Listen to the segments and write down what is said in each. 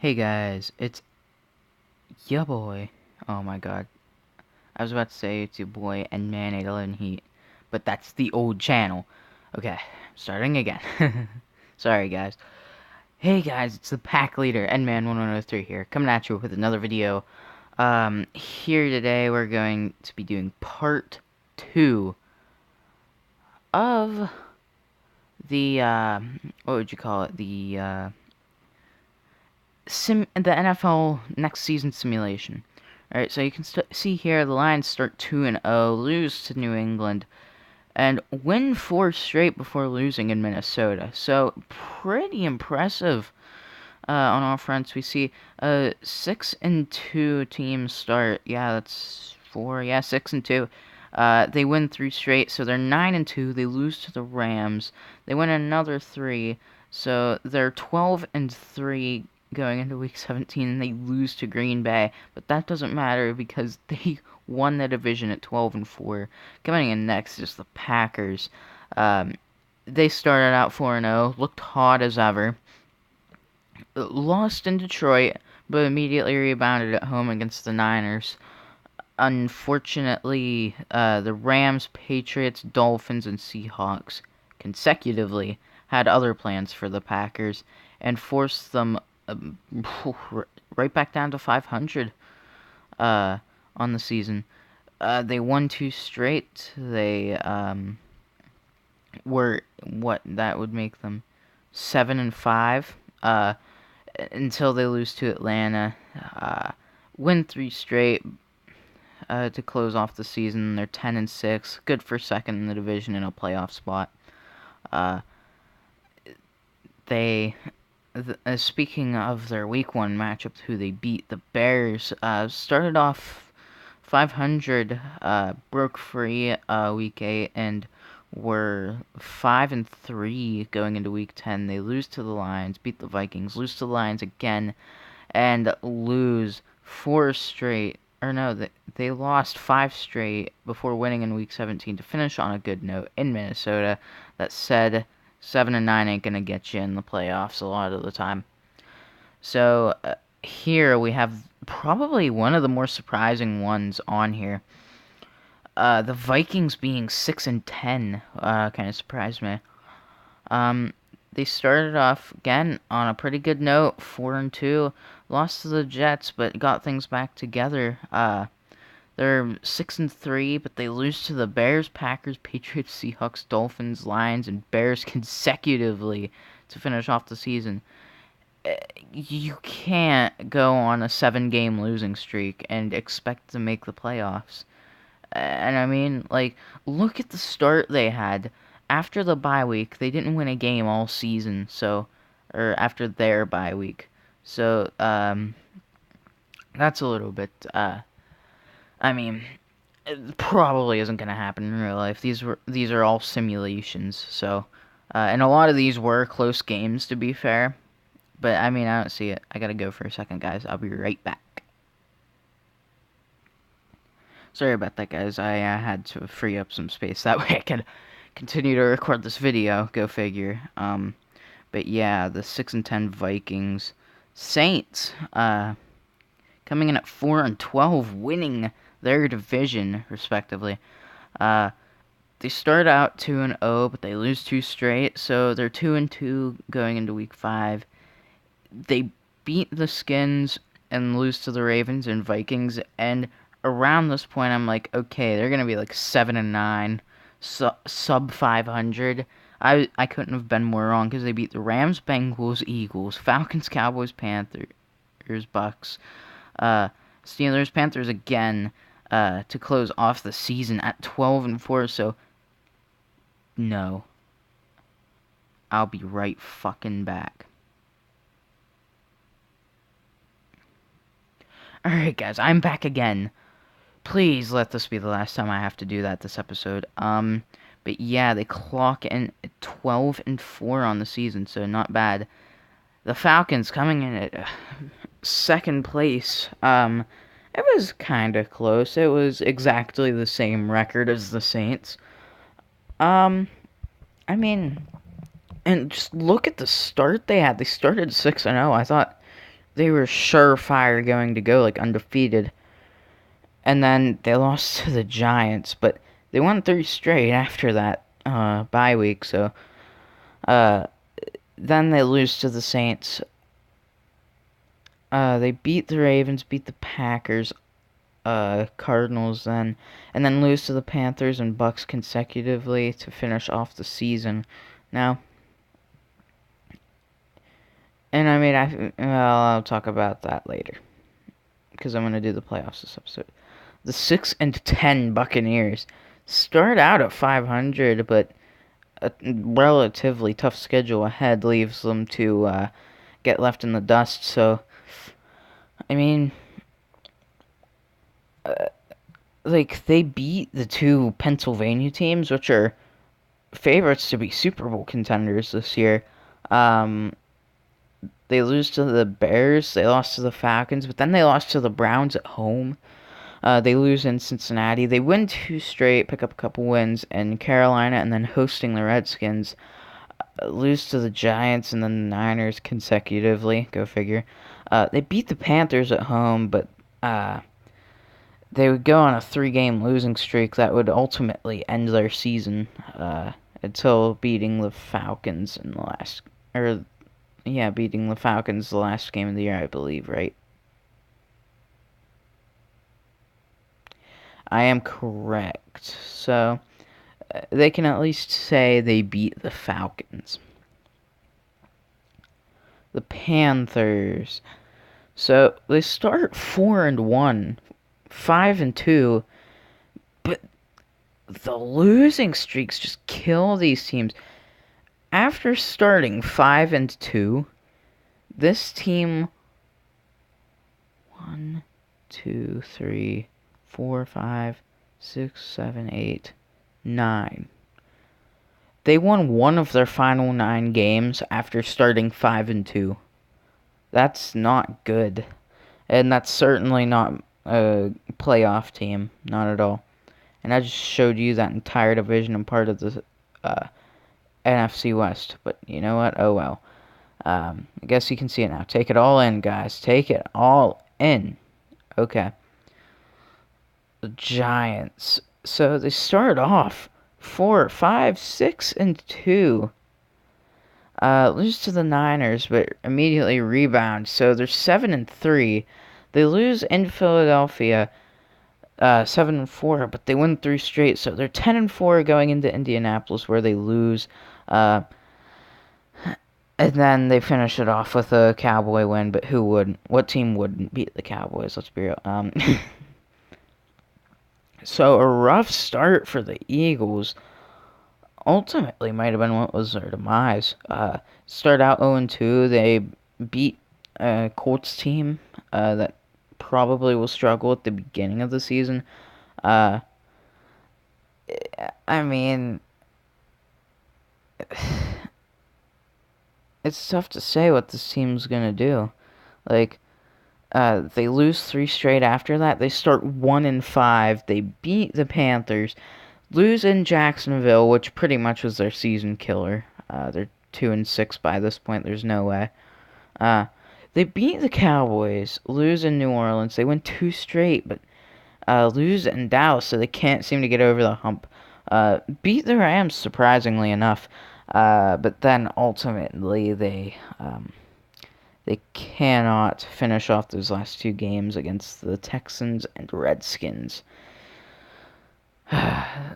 Hey guys, it's your boy. Oh my god. I was about to say it's your boy and man 811 Heat, but that's the old channel. Okay, starting again. Sorry guys. Hey guys, it's the pack leader and man 1103 here, coming at you with another video. Here today we're going to be doing part 2 of the what would you call it? The NFL next season simulation. Alright, so you can see here the Lions start 2-0, lose to New England, and win 4 straight before losing in Minnesota. So, pretty impressive on all fronts. We see 6-2 team start. Yeah, that's 4. Yeah, 6-2. They win 3 straight, so they're 9-2. They lose to the Rams. They win another 3, so they're 12-3 going into Week 17. And they lose to Green Bay, but that doesn't matter because they won the division at 12-4. Coming in next is the Packers. They started out 4-0, looked hot as ever. Lost in Detroit, but immediately rebounded at home against the Niners. Unfortunately, the Rams, Patriots, Dolphins, and Seahawks consecutively had other plans for the Packers and forced them right back down to 500 on the season. They won 2 straight. They were that would make them 7-5 until they lose to Atlanta. Win 3 straight to close off the season. They're 10-6, good for second in the division in a playoff spot. Uh, they, speaking of their Week 1 matchup, who they beat, the Bears, started off 500, broke free Week 8, and were 5-3 going into Week 10. They lose to the Lions, beat the Vikings, lose to the Lions again, and lose 4 straight. Or no, they lost 5 straight before winning in Week 17 to finish on a good note in Minnesota. That said, 7-9 ain't gonna get you in the playoffs a lot of the time. So here we have probably one of the more surprising ones on here. The Vikings being 6-10 kind of surprised me. They started off again on a pretty good note, 4-2. Lost to the Jets, but got things back together. They're 6-3, but they lose to the Bears, Packers, Patriots, Seahawks, Dolphins, Lions, and Bears consecutively to finish off the season. You can't go on a 7-game losing streak and expect to make the playoffs. And I mean, like, look at the start they had. After the bye week, they didn't win a game all season, so, or after their bye week. So, that's a little bit, I mean, it probably isn't going to happen in real life. These are all simulations, so, and a lot of these were close games, to be fair. But, I mean, I don't see it. I gotta go for a second, guys. I'll be right back. Sorry about that, guys. I had to free up some space. That way I could continue to record this video. Go figure. But yeah, the 6-10 Vikings. Saints, coming in at 4-12, winning their division, respectively. They start out 2-0, but they lose 2 straight, so they're 2-2 going into Week 5. They beat the Skins and lose to the Ravens and Vikings, and around this point, I'm like, okay, they're gonna be like 7-9, sub 500. I couldn't have been more wrong because they beat the Rams, Bengals, Eagles, Falcons, Cowboys, Panthers, Bucks, Steelers, Panthers again to close off the season at 12-4. So no, I'll be right fucking back. Alright guys, I'm back again. Please let this be the last time I have to do that this episode. But yeah, they clock in at 12-4 on the season, so not bad. The Falcons coming in at second place. It was kind of close. It was exactly the same record as the Saints. I mean, and just look at the start they had. They started 6-0. I thought they were surefire going to go, like, undefeated. And then they lost to the Giants, but they won 3 straight after that bye week. So uh, then they lose to the Saints. They beat the Ravens, beat the Packers, Cardinals then, and then lose to the Panthers and Bucks consecutively to finish off the season. Now, and I mean, I'll talk about that later because I'm gonna do the playoffs this episode. The 6-10 Buccaneers start out at 500, but a relatively tough schedule ahead leaves them to get left in the dust. So, I mean, like, they beat the 2 Pennsylvania teams, which are favorites to be Super Bowl contenders this year. They lose to the Bears, they lost to the Falcons, but then they lost to the Browns at home. They lose in Cincinnati. They win 2 straight, pick up a couple wins in Carolina, and then hosting the Redskins. Lose to the Giants and then the Niners consecutively. Go figure. They beat the Panthers at home, but they would go on a 3-game losing streak that would ultimately end their season until beating the Falcons in the last, beating the Falcons the last game of the year, I believe, right? I am correct. So they can at least say they beat the Falcons. The Panthers. So they start 4-1, 5-2, but the losing streaks just kill these teams. After starting 5-2, this team 1, 2, 3, 4, 5, 6, 7, 8, 9. They won one of their final 9 games after starting 5-2. That's not good. And that's certainly not a playoff team. Not at all. And I just showed you that entire division and part of the NFC West. But you know what? Oh well. I guess you can see it now. Take it all in, guys. Take it all in. Okay. The Giants. So they start off 4, 5, 6-2. Lose to the Niners, but immediately rebound. So they're 7-3. They lose in Philadelphia, 7-4, but they win 3 straight. So they're 10-4 going into Indianapolis, where they lose. And then they finish it off with a Cowboy win. But who wouldn't? What team wouldn't beat the Cowboys? Let's be real. So a rough start for the Eagles. Ultimately might have been what was their demise. Start out 0-2. They beat a Colts team that probably will struggle at the beginning of the season. I mean, it's tough to say what this team's gonna do. Like, they lose 3 straight after that. They start 1-5. They beat the Panthers. Lose in Jacksonville, which pretty much was their season killer. They're 2-6 by this point. There's no way. They beat the Cowboys. Lose in New Orleans. They win 2 straight, but lose in Dallas, so they can't seem to get over the hump. Beat the Rams, surprisingly enough, but then ultimately they cannot finish off those last 2 games against the Texans and Redskins.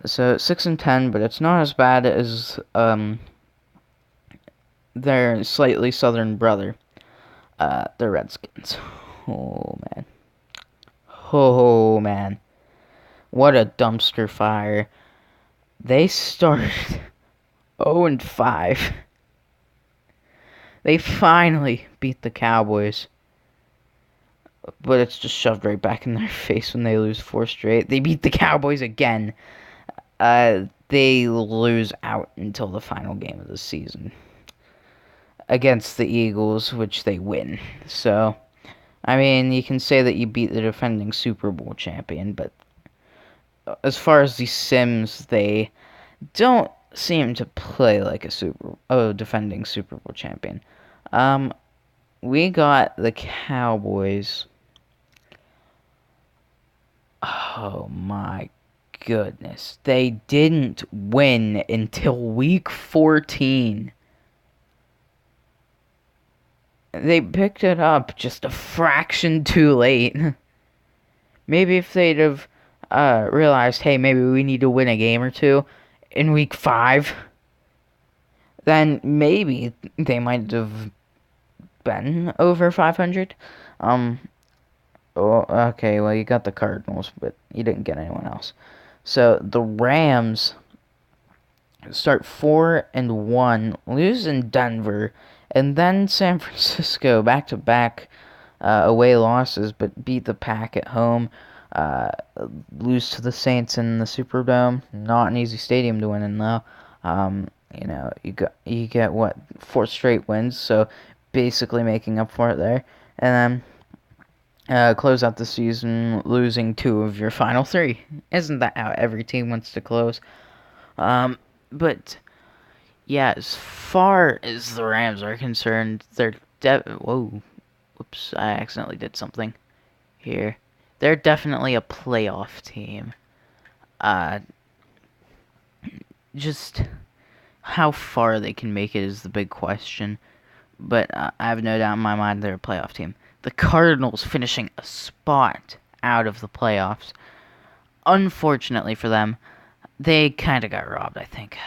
So 6-10, but it's not as bad as their slightly southern brother, the Redskins. Oh man, oh man, what a dumpster fire! They started 0-5. They finally beat the Cowboys, but it's just shoved right back in their face when they lose 4 straight. They beat the Cowboys again. They lose out until the final game of the season against the Eagles, which they win. So, I mean, you can say that you beat the defending Super Bowl champion, but as far as the Sims, they don't seem to play like a defending Super Bowl champion. we got the Cowboys. Oh my goodness. They didn't win until week 14. They picked it up just a fraction too late. Maybe if they'd have realized, hey, maybe we need to win a game or two in week 5, then maybe they might have been over 500. Oh, okay, well, you got the Cardinals, but you didn't get anyone else. So the Rams start 4-1, lose in Denver, and then San Francisco back to back away losses, but beat the Pack at home. Uh, Lose to the Saints in the Superdome. Not an easy stadium to win in though. You get what, 4 straight wins, so basically making up for it there, and then close out the season losing 2 of your final 3. Isn't that how every team wants to close? But yeah, as far as the Rams are concerned, they're whoa, whoops! I accidentally did something here. They're definitely a playoff team. Uh, just how far they can make it is the big question. But I have no doubt in my mind they're a playoff team. The Cardinals finishing a spot out of the playoffs. Unfortunately for them, they kind of got robbed, I think.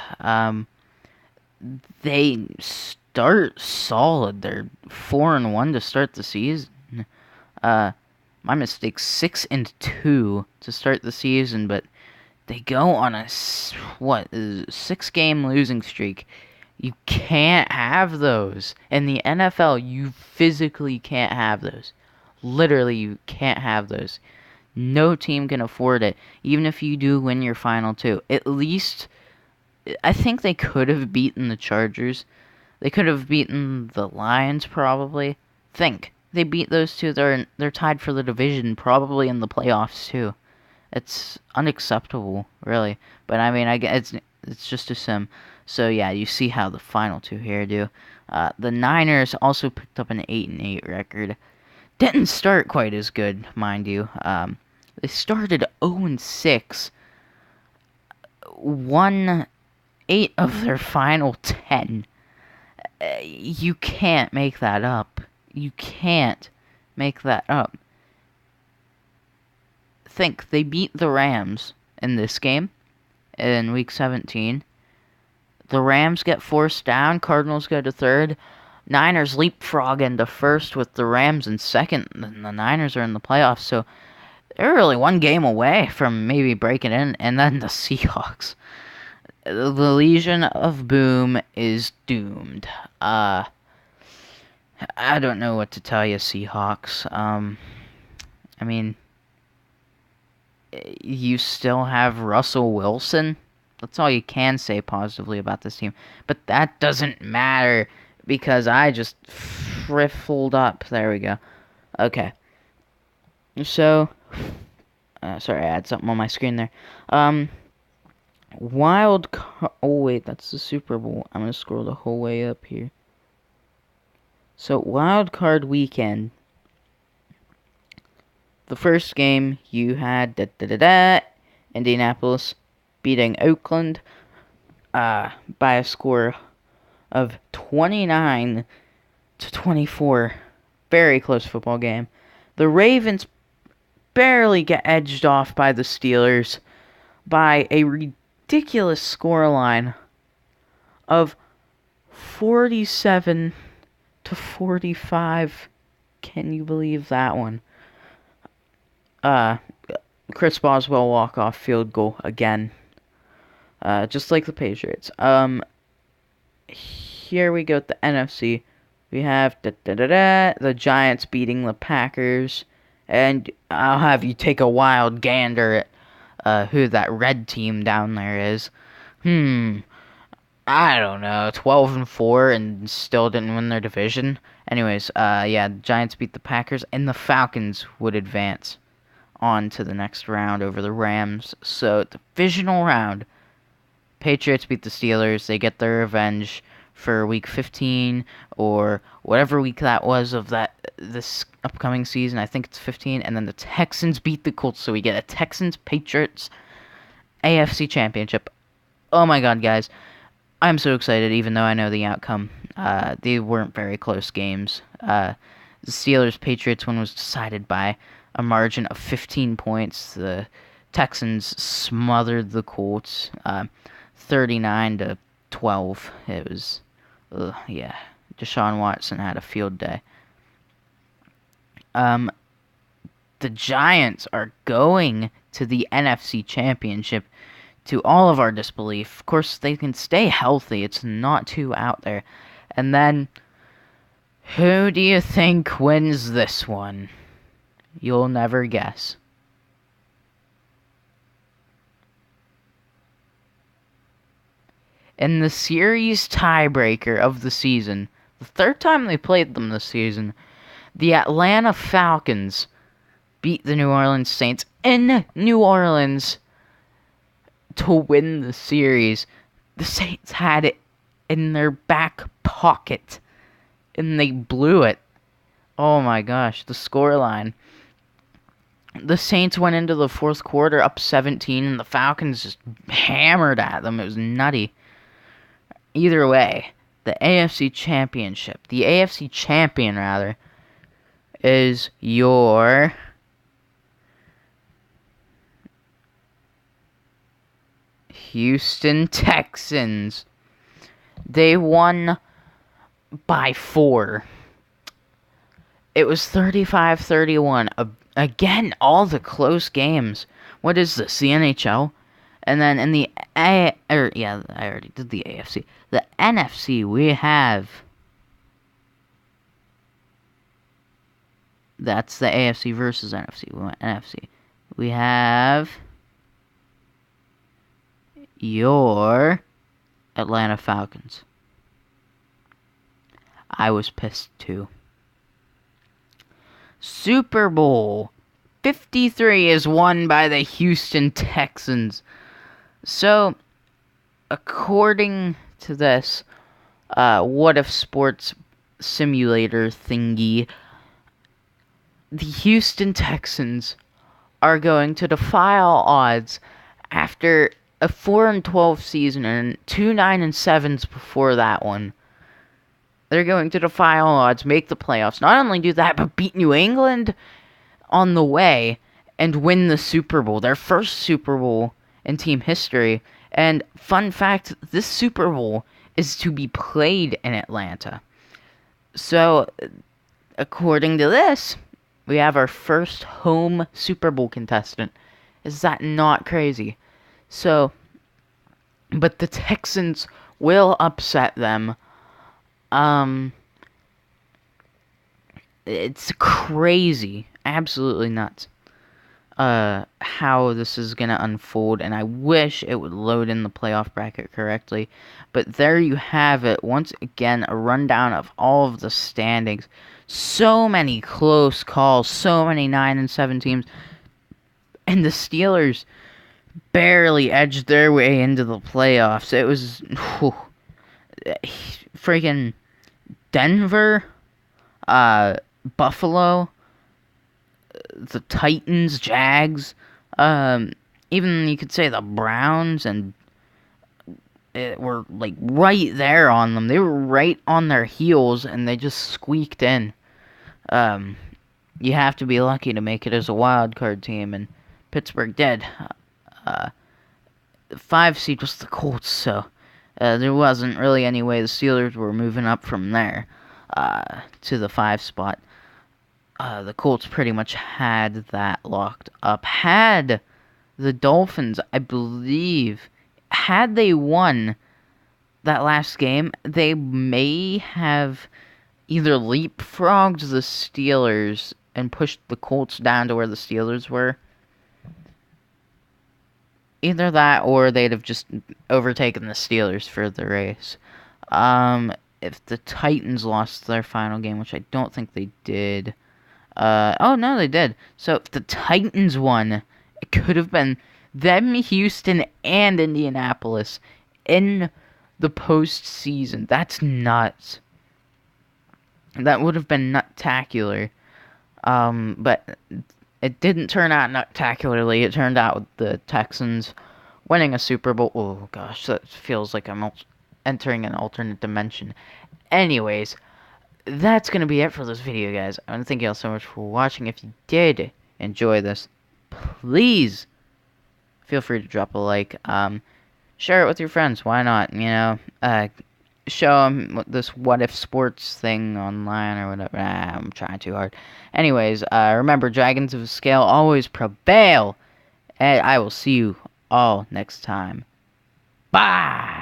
They start solid. They're 4-1 to start the season. My mistake, 6-2 to start the season, but they go on a 6-game losing streak. You can't have those. In the NFL, you physically can't have those. Literally, you can't have those. No team can afford it. Even if you do win your final 2. At least, I think they could have beaten the Chargers. They could have beaten the Lions, probably. Think. They beat those 2. They're tied for the division, probably in the playoffs, too. It's unacceptable, really. But, I mean, it's just a sim. So, yeah, you see how the final 2 here do. The Niners also picked up an 8-8 record. Didn't start quite as good, mind you. They started 0-6. Won 8 of their final 10. You can't make that up. You can't make that up. Think, they beat the Rams in this game in week 17. The Rams get forced down. Cardinals go to 3rd. Niners leapfrog into 1st with the Rams in 2nd. And the Niners are in the playoffs. So they're really 1 game away from maybe breaking in. And then the Seahawks. The Legion of Boom is doomed. I don't know what to tell you, Seahawks. I mean, you still have Russell Wilson. That's all you can say positively about this team. But that doesn't matter because I just friffled up. There we go. Okay. So, sorry, I had something on my screen there. Oh, wait, that's the Super Bowl. I'm going to scroll the whole way up here. So, wild card weekend. The first game, you had Indianapolis beating Oakland by a score of 29-24. Very close football game. The Ravens barely get edged off by the Steelers by a ridiculous scoreline of 47-45. Can you believe that one? Chris Boswell walk-off field goal again. Just like the Patriots. Here we go with the NFC. We have the Giants beating the Packers. And I'll have you take a wild gander at who that red team down there is. I don't know. 12-4 and still didn't win their division. Anyways, yeah, the Giants beat the Packers, and the Falcons would advance on to the next round over the Rams. So, divisional round. Patriots beat the Steelers. They get their revenge for week 15 or whatever week that was of this upcoming season. I think it's 15, and then the Texans beat the Colts, so we get a Texans-Patriots AFC Championship. Oh my God, guys. I'm so excited, even though I know the outcome. They weren't very close games. The Steelers-Patriots one was decided by a margin of 15 points. The Texans smothered the Colts, 39-12. It was, yeah. Deshaun Watson had a field day. The Giants are going to the NFC Championship. To all of our disbelief, of course, they can stay healthy. It's not too out there. And then, who do you think wins this one? You'll never guess. In the series tiebreaker of the season, the third time they played them this season, the Atlanta Falcons beat the New Orleans Saints in New Orleans to win the series. The Saints had it in their back pocket, and they blew it. Oh my gosh, the scoreline. The Saints went into the fourth quarter up 17, and the Falcons just hammered at them. It was nutty. Either way, the AFC champion rather, is your Houston Texans. They won by 4. It was 35-31. Again, all the close games. What is this, the NHL? And then in the I already did the AFC. The NFC, we have... That's the AFC versus NFC. We went NFC. We have your Atlanta Falcons. I was pissed too. Super Bowl 53 is won by the Houston Texans. So, according to this WhatifSports simulator thingy, the Houston Texans are going to defy all odds after a 4-12 season and 2 9-7s before that one. They're going to defy all odds, make the playoffs. Not only do that, but beat New England on the way and win the Super Bowl. Their first Super Bowl in team history. And fun fact, this Super Bowl is to be played in Atlanta. So, according to this, we have our first home Super Bowl contestant. Is that not crazy? So, but the Texans will upset them. It's crazy, absolutely nuts, how this is gonna unfold, and I wish it would load in the playoff bracket correctly, but there you have it, once again, a rundown of all of the standings. So many close calls, so many 9-7 teams, and the Steelers barely edged their way into the playoffs. It was, freaking Denver, Buffalo, the Titans, Jags, even you could say the Browns, and were like right there on them. They were right on their heels, and they just squeaked in. You have to be lucky to make it as a wild card team, and Pittsburgh did. The 5 seed was the Colts, so there wasn't really any way the Steelers were moving up from there to the 5 spot. The Colts pretty much had that locked up. Had the Dolphins, I believe, had they won that last game, they may have either leapfrogged the Steelers and pushed the Colts down to where the Steelers were. Either that, or they'd have just overtaken the Steelers for the race. If the Titans lost their final game, which I don't think they did. Oh, no, they did. So, if the Titans won, it could have been them, Houston, and Indianapolis in the postseason. That's nuts. That would have been nutacular. But it didn't turn out nutacularly. It turned out with the Texans winning a Super Bowl. Oh gosh, that feels like I'm entering an alternate dimension. Anyways, that's gonna be it for this video, guys. I want to thank you all so much for watching. If you did enjoy this, please feel free to drop a like. Share it with your friends. Why not? Show them this WhatifSports thing online or whatever. I'm trying too hard. Anyways, remember, dragons of scale always prevail. And I will see you all next time. Bye!